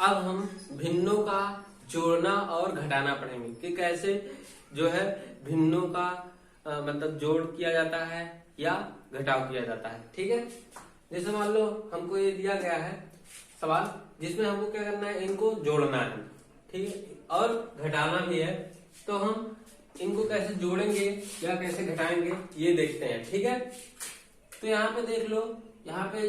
अब हम भिन्नों का जोड़ना और घटाना पढ़ेंगे कि कैसे जो है भिन्नों का मतलब जोड़ किया जाता है या घटाव किया जाता है। ठीक है, जैसे मान लो हमको ये दिया गया है सवाल जिसमें हमको क्या करना है, इनको जोड़ना है। ठीक है, और घटाना भी है, तो हम इनको कैसे जोड़ेंगे या कैसे घटाएंगे ये देखते हैं। ठीक है, तो यहाँ पे देख लो, यहाँ पे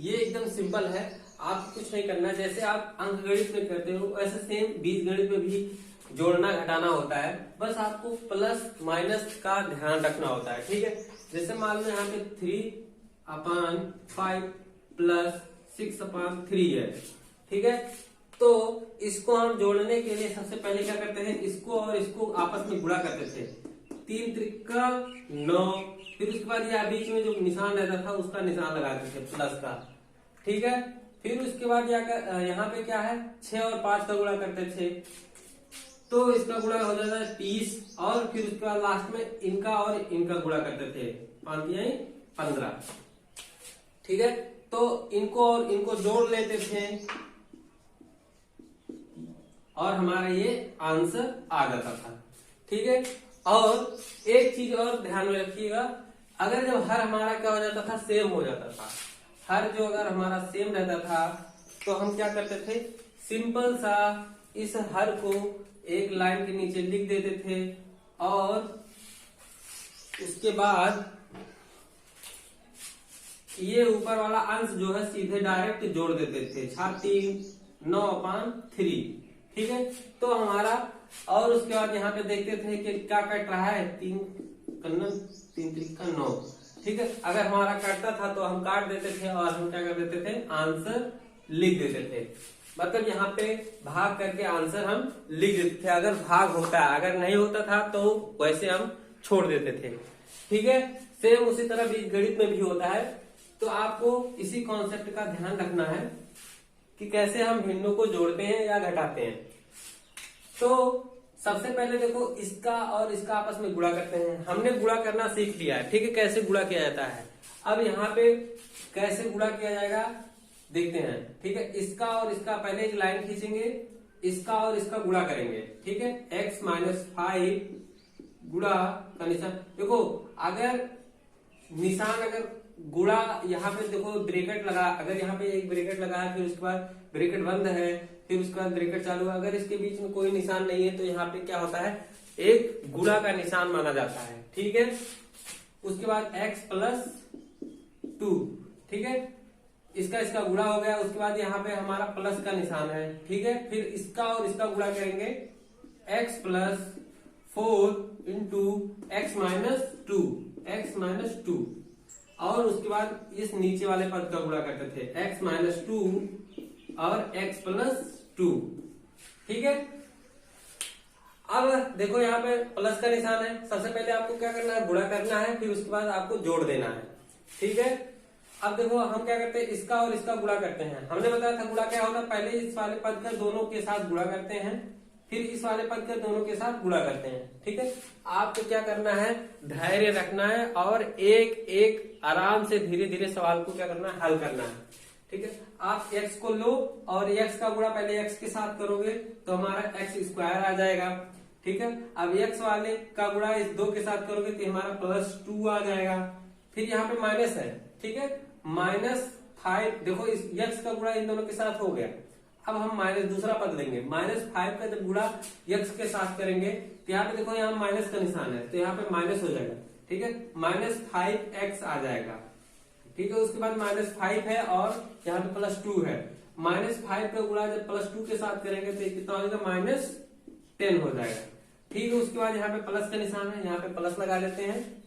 ये एकदम सिंपल है, आप कुछ नहीं करना। जैसे आप अंकगणित में करते हो वैसे सेम बीजगणित में भी जोड़ना घटाना होता है, बस आपको प्लस माइनस का ध्यान रखना होता है। ठीक है, जैसे मान लो यहाँ पे 3/5 प्लस 6/3 है। ठीक है, तो इसको हम जोड़ने के लिए सबसे पहले क्या करते हैं, इसको और इसको आपस में गुणा करते थे। 3 त्रिका 9, फिर उसके बाद ये बीच में जो निशान रहता था उसका निशान लगाते थे प्लस का। ठीक है, फिर उसके बाद यहाँ पे क्या है, 6 और 5 का गुणा करते थे, तो इसका गुणा हो जाता है 30, और फिर उसके बाद लास्ट में इनका और इनका गुणा करते थे, 15। ठीक है, तो इनको और इनको जोड़ लेते थे और हमारा ये आंसर आ जाता था। ठीक है, और एक चीज और ध्यान में रखिएगा, अगर जब हर हमारा क्या हो जाता था, सेम हो जाता था, हर जो अगर हमारा सेम रहता था तो हम क्या करते थे, सिंपल सा इस हर को एक लाइन के नीचे लिख देते थे और उसके बाद ये ऊपर वाला अंश जो है सीधे डायरेक्ट जोड़ देते थे, 9/3। ठीक है, तो हमारा, और उसके बाद यहाँ पे देखते थे कि क्या कट रहा है, 3 त्रिका 9। ठीक है, अगर हमारा कटता था तो हम काट देते थे और हम क्या कर देते थे, आंसर लिख देते थे। मतलब यहाँ पे भाग करके आंसर हम लिख देते थे, अगर भाग होता है, अगर नहीं होता था तो वैसे हम छोड़ देते थे। ठीक है, सेम उसी तरह बीजगणित में भी होता है, तो आपको इसी कॉन्सेप्ट का ध्यान रखना है कि कैसे हम भिन्नों को जोड़ते हैं या घटाते हैं। तो सबसे पहले देखो, इसका और इसका आपस में गुणा करते हैं, हमने गुणा करना सीख लिया है। ठीक है, कैसे गुणा किया जाता है, अब यहाँ पे कैसे गुणा किया जाएगा देखते हैं। ठीक है, इसका और इसका पहले एक लाइन खींचेंगे, इसका और इसका गुणा करेंगे। ठीक है, x-5 गुणा का निशान, देखो अगर निशान अगर गुणा, यहाँ पे देखो ब्रैकेट लगा, अगर यहाँ पे एक ब्रैकेट लगा है, फिर उसके बाद ब्रैकेट बंद है, फिर उसके बाद ब्रैकेट चालू है, अगर इसके बीच में कोई निशान नहीं है तो यहाँ पे क्या होता है, एक गुणा का निशान माना जाता है। ठीक है, उसके बाद x+2। ठीक है, इसका गुणा हो गया, उसके बाद यहाँ पे हमारा प्लस का निशान है। ठीक है, फिर इसका और इसका गुणा करेंगे, x+4 × x-2, और उसके बाद इस नीचे वाले पद का गुणा करते थे, x-2 और x+2। ठीक है, अब देखो यहाँ पे प्लस का निशान है, सबसे पहले आपको क्या करना है, गुणा करना है, फिर उसके बाद आपको जोड़ देना है। ठीक है, अब देखो हम क्या करते हैं, इसका और इसका गुणा करते हैं। हमने बताया था गुणा क्या होता है, पहले इस वाले पद का दोनों के साथ गुणा करते हैं, फिर इस वाले पद के दोनों के साथ गुणा करते हैं। ठीक है, आपको क्या करना है, धैर्य रखना है और एक एक आराम से धीरे धीरे सवाल को क्या करना है, हल करना है। ठीक है, आप x को लो और x का गुणा पहले x के साथ करोगे तो हमारा x² आ जाएगा। ठीक है, अब x वाले का गुणा इस 2 के साथ करोगे तो हमारा +2 आ जाएगा। फिर यहाँ पे माइनस है, ठीक है, -5, देखो इस x का गुणा इन दोनों के साथ हो गया। अब हम माइनस दूसरा पद लेंगे, -5 का जब गुणा x के साथ करेंगे तो यहाँ पे देखो, यहाँ माइनस का निशान है तो यहाँ पे माइनस हो जाएगा। ठीक है, -5x आ जाएगा। ठीक है, उसके बाद -5 है और यहाँ पे +2 है, -5 का गुणा जब +2 के साथ करेंगे तो कितना हो जाएगा, -10 हो जाएगा। ठीक है, उसके बाद यहाँ पे प्लस का निशान है, यहाँ पे प्लस लगा देते हैं।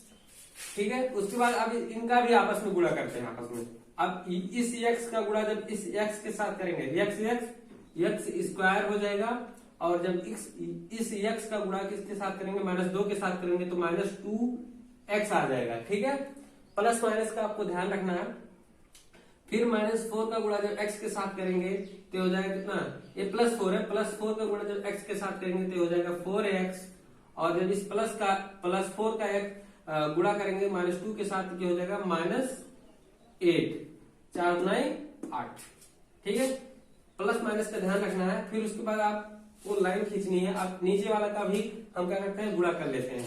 ठीक है, उसके बाद अब इनका भी आपस में गुणा करते हैं आपस में। अब इस x का गुणा जब इस x के साथ करेंगे, x² हो जाएगा, और जब इस x का गुणा किसके साथ करेंगे, -2 के साथ करेंगे तो -2x आ जाएगा। ठीक है, प्लस माइनस का आपको ध्यान रखना है। फिर -4 का गुणा जब x के साथ करेंगे तो हो जाएगा कितना, ये +4 है, +4 का गुणा जब x के साथ करेंगे तो हो जाएगा 4x, और जब इस +4 का एक गुणा करेंगे -2 के साथ क्या हो जाएगा, -8, 4×9 = 8। ठीक है, प्लस माइनस का ध्यान रखना है। फिर उसके बाद आप वो लाइन खींचनी है। आप नीचे वाला का भी हम क्या करते हैं, गुणा कर लेते हैं।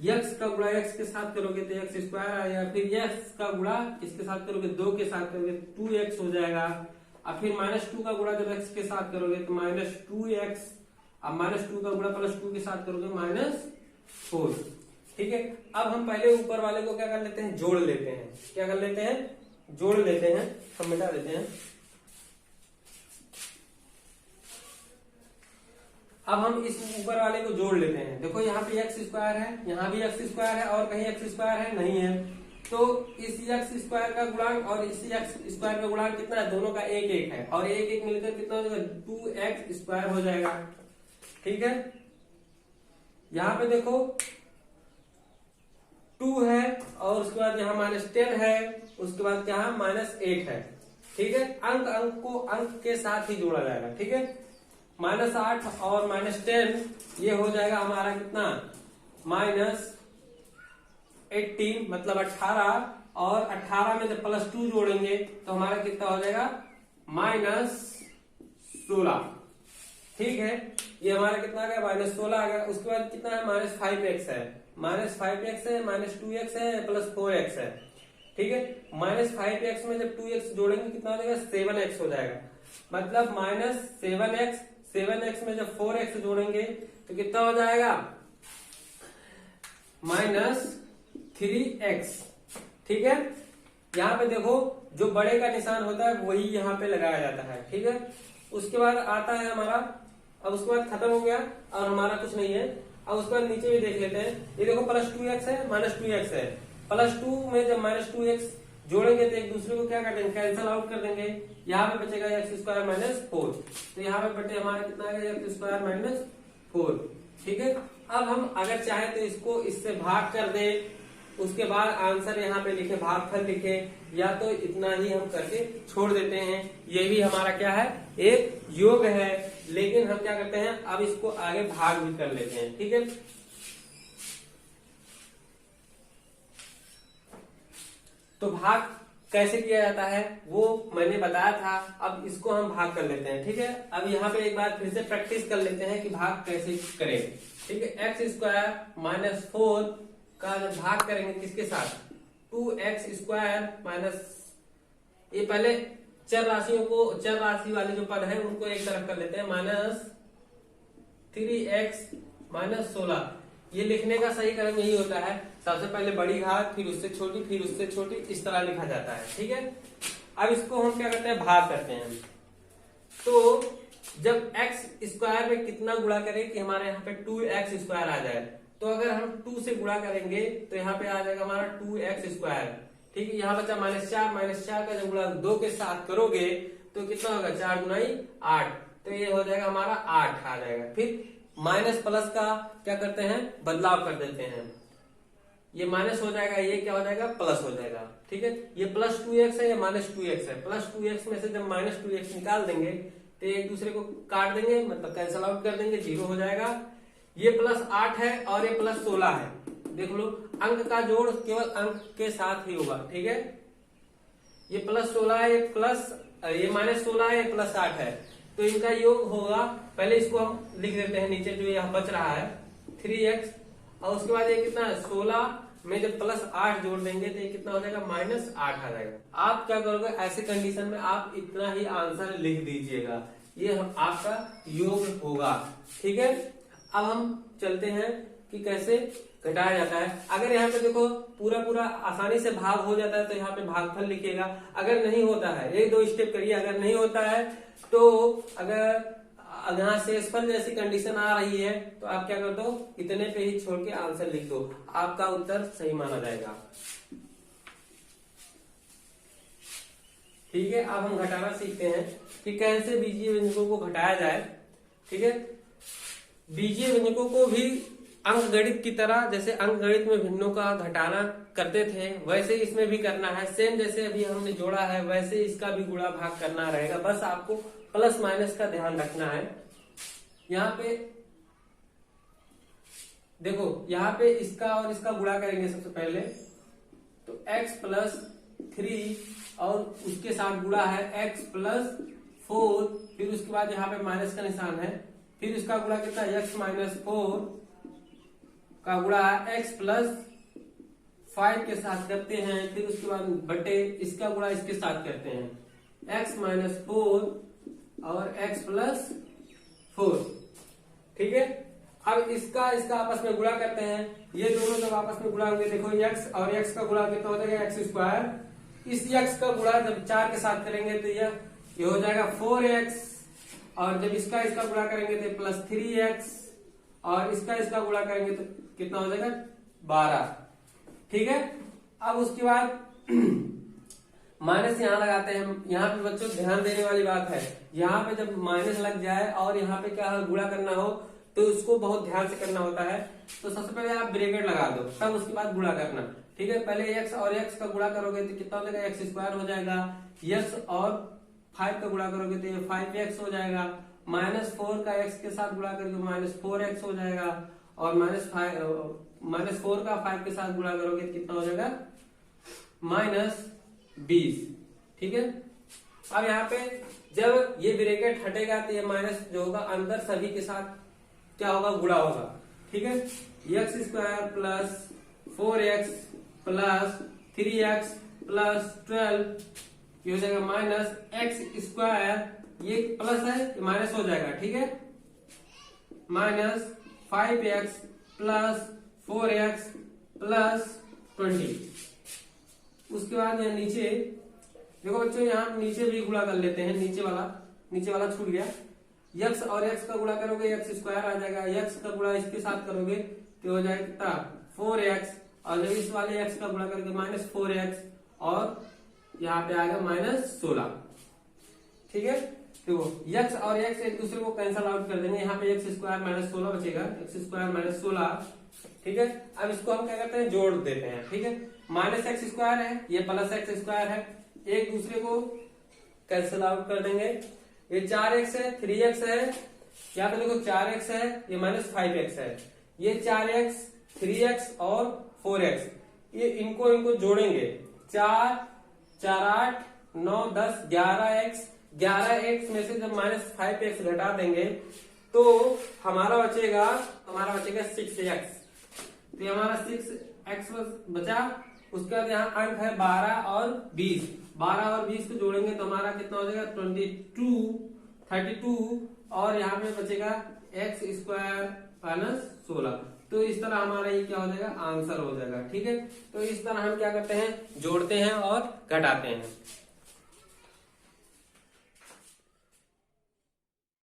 x का गुणा x के साथ करोगे तो x स्क्वायर आएगा, फिर x का गुणा इसके साथ करोगे 2 के साथ करोगे 2x हो जाएगा, और फिर -2 का गुणा जब x के साथ करोगे तो -2x, अब -2 का गुणा +2 के साथ करोगे -4। ठीक है, अब हम पहले ऊपर वाले को क्या कर लेते हैं, जोड़ लेते हैं। क्या कर लेते हैं, जोड़ लेते हैं। हम मिटा देते हैं। अब हम इस ऊपर वाले को जोड़ लेते हैं। देखो यहाँ पे x स्क्वायर है, यहाँ भी x स्क्वायर है, और कहीं x स्क्वायर है नहीं है, तो इस x स्क्वायर का गुणांक और इस x स्क्वायर का गुणांक कितना है, दोनों का 1 है, और 1 मिलकर कितना हो जाएगा, 2x स्क्वायर हो जाएगा। ठीक है, यहाँ पे देखो 2 है, और उसके बाद यहाँ -10 है, उसके बाद क्या है, -8 है। ठीक है, अंक को अंक के साथ ही जोड़ा जाएगा। ठीक है, -8 और -10 ये हो जाएगा हमारा कितना, -18 मतलब 18, और 18 में जब +2 जोड़ेंगे तो हमारा कितना हो जाएगा, -16। ठीक है, ये हमारा कितना आ गया, -16 आ गया। उसके बाद कितना है, -5x है, -5x है, -2x है, +4x है। ठीक है, -5x में जब 2x जोड़ेंगे कितना हो जाएगा, 7x हो जाएगा, मतलब -7x, 7x में जब 4x जोड़ेंगे तो कितना हो जाएगा, -3x। ठीक है, यहाँ पे देखो जो बड़े का निशान होता है वही यहाँ पे लगाया जाता है। ठीक है, उसके बाद आता है हमारा, अब उसके बाद खत्म हो गया और हमारा कुछ नहीं है। अब उसके बाद नीचे भी देख लेते हैं। ये देखो +2x है, -2x है, +2 में जब -2x जोड़ेंगे तो एक दूसरे को क्या कर देंगे, कैंसिल आउट कर देंगे। यहाँ पे बचेगा x स्क्वायर -4, तो यहाँ पे बटे हमारा कितना आ गया, x स्क्वायर -4। ठीक है, अब हम अगर चाहे तो इसको इससे भाग कर दे, उसके बाद आंसर यहाँ पे लिखे, भागफल लिखे, या तो इतना ही हम करके छोड़ देते हैं। ये भी हमारा क्या है, एक योग है, लेकिन हम क्या करते हैं, अब इसको आगे भाग भी कर लेते हैं। ठीक है, तो भाग कैसे किया जाता है वो मैंने बताया था। अब इसको हम भाग कर लेते हैं। ठीक है, अब यहाँ पे एक बार फिर से प्रैक्टिस कर लेते हैं कि भाग कैसे करें। ठीक है, x² -4 का जब भाग करेंगे किसके साथ, 2x² माइनस, ये पहले चर राशियों को, चर राशि वाले जो पद है उनको एक तरफ कर लेते हैं, -3x -16। ये लिखने का सही क्रम यही होता है, सबसे पहले बड़ी घात, फिर उससे छोटी, फिर उससे छोटी, इस तरह लिखा जाता है। ठीक है, अब इसको हम क्या करते हैं, भाग करते हैं। तो जब x² में कितना गुणा करें कि हमारे यहाँ पे 2x² आ जाए, तो अगर हम 2 से गुणा करेंगे तो यहाँ पे आ जाएगा हमारा 2x²। ठीक है, यहाँ बचा -4 का जब गुणा 2 के साथ करोगे तो कितना होगा, 4 गुणाई 8, तो ये हो जाएगा हमारा 8 आ जाएगा। फिर माइनस प्लस का क्या करते हैं, बदलाव कर देते हैं, ये माइनस हो जाएगा, ये क्या हो जाएगा, प्लस हो जाएगा। ठीक है, ये +2x है, ये -2x है, +2x में से जब -2x निकाल देंगे तो एक दूसरे को काट देंगे, मतलब कैंसल आउट कर देंगे, 0 हो जाएगा। ये +8 है और ये +16 है, देख लो अंक का जोड़ केवल अंक के साथ ही होगा। ठीक है, ये +16 है, ये -16 है, ये +8 है, तो इनका योग होगा, पहले इसको हम लिख देते हैं नीचे, जो यहाँ बच रहा है 3x, और उसके बाद ये कितना है, 16 में जब +8 जोड़ देंगे तो ये कितना हो जाएगा, -8 आ जाएगा। आप क्या करोगे, ऐसे कंडीशन में आप इतना ही आंसर लिख दीजिएगा, ये आपका योग होगा। ठीक है, अब हम चलते हैं कि कैसे घटाया जाता है। अगर यहाँ पे देखो पूरा आसानी से भाग हो जाता है तो यहाँ पे भागफल लिखिएगा। अगर नहीं होता है, 1-2 स्टेप करिए, अगर नहीं होता है तो अगर यहाँ शेषफल जैसी कंडीशन आ रही है तो आप क्या कर दो, इतने पे ही छोड़ के आंसर लिख दो, आपका उत्तर सही माना जाएगा। ठीक है, अब हम घटाना सीखते हैं कि कैसे बीजीय व्यंजकों को घटाया जाए। ठीक है, बीजीय व्यंजकों को भी अंकगणित की तरह, जैसे अंकगणित में भिन्नों का घटाना करते थे, वैसे इसमें भी करना है। सेम जैसे अभी हमने जोड़ा है वैसे इसका भी गुणा भाग करना रहेगा, बस आपको प्लस माइनस का ध्यान रखना है। यहाँ पे देखो, यहाँ पे इसका और इसका गुणा करेंगे सबसे पहले, तो x + 3 और उसके साथ गुणा है x + 4, फिर उसके बाद यहाँ पे माइनस का निशान है, फिर इसका गुणा कितना x माइनस 4 का गुणा x प्लस 5 के साथ करते हैं, फिर उसके बाद बटे इसका गुणा इसके साथ करते हैं x माइनस 4 और x प्लस 4। ठीक है, अब इसका आपस में गुणा करते हैं, ये दोनों जब आपस में गुणा होंगे, देखो x और x का गुणा कितना हो जाएगा x स्क्वायर, इस x का गुणा जब 4 के साथ करेंगे तो ये हो जाएगा 4x, और जब इसका गुणा करेंगे तो प्लस 3x, और इसका गुणा करेंगे तो कितना हो जाएगा 12। ठीक है, अब उसके बाद माइनस यहाँ लगाते हैं। यहाँ पे बच्चों ध्यान देने वाली बात है, यहाँ पे जब माइनस लग जाए और यहाँ पे क्या गुणा करना हो तो उसको बहुत ध्यान से करना होता है। तो सबसे पहले आप ब्रैकेट लगा दो, तब उसके बाद गुणा करना। ठीक है, पहले x और x का गुणा करोगे तो कितना हो जाएगा x स्क्वायर हो जाएगा, x और 5 का गुणा करोगे तो ये 5x हो जाएगा, माइनस 4 का x के साथ गुणा करोगे माइनस 4x हो जाएगा, और माइनस 4 का 5 के साथ गुणा करोगे तो कितना हो जाएगा माइनस 20। ठीक है, अब यहाँ पे जब ये ब्रैकेट हटेगा तो ये माइनस जो होगा अंदर सभी के साथ क्या होगा गुणा होगा। ठीक है, x square plus 4x plus 3x plus 12 ये हो जाएगा माइनस x स्क्वायर, ये प्लस है ये माइनस हो जाएगा। ठीक है, minus 5x plus 4x plus 20। उसके बाद यहाँ नीचे देखो बच्चों, यहाँ नीचे भी गुणा कर लेते हैं, नीचे वाला छूट गया, x और x का गुणा करोगे x स्क्वायर आ जाएगा, x का गुणा इसके साथ करोगे तो हो जाएगा कितना 4x, और जब इस वाले x का गुणा करोगे माइनस 4x, और यहाँ पे आएगा माइनस 16। ठीक है, तो x और x एक दूसरे को कैंसल आउट कर देंगे, यहाँ पे x स्क्वायर माइनस 16 बचेगा, x स्क्वायर माइनस 16। ठीक है, अब इसको हम क्या करते हैं जोड़ देते हैं। ठीक है, माइनस x स्क्वायर है, ये प्लस x स्क्वायर है, एक दूसरे को कैंसल आउट कर देंगे, ये 4x है 3x है, यहाँ पे देखो 4x है, ये माइनस 5x है, ये 4x 3x और 4x, ये इनको जोड़ेंगे 4 4 8 9 10 11x में से जब माइनस 5x घटा देंगे तो हमारा बचेगा 6x। तो हमारा 6x बचा, उसके बाद यहाँ अंक है 12 और 20, 12 और 20 को जोड़ेंगे तो हमारा कितना हो जाएगा 32, और यहाँ पे बचेगा x स्क्वायर माइनस 16। तो इस तरह हमारा ये क्या हो जाएगा आंसर हो जाएगा। ठीक है, तो इस तरह हम क्या करते हैं जोड़ते हैं और घटाते हैं।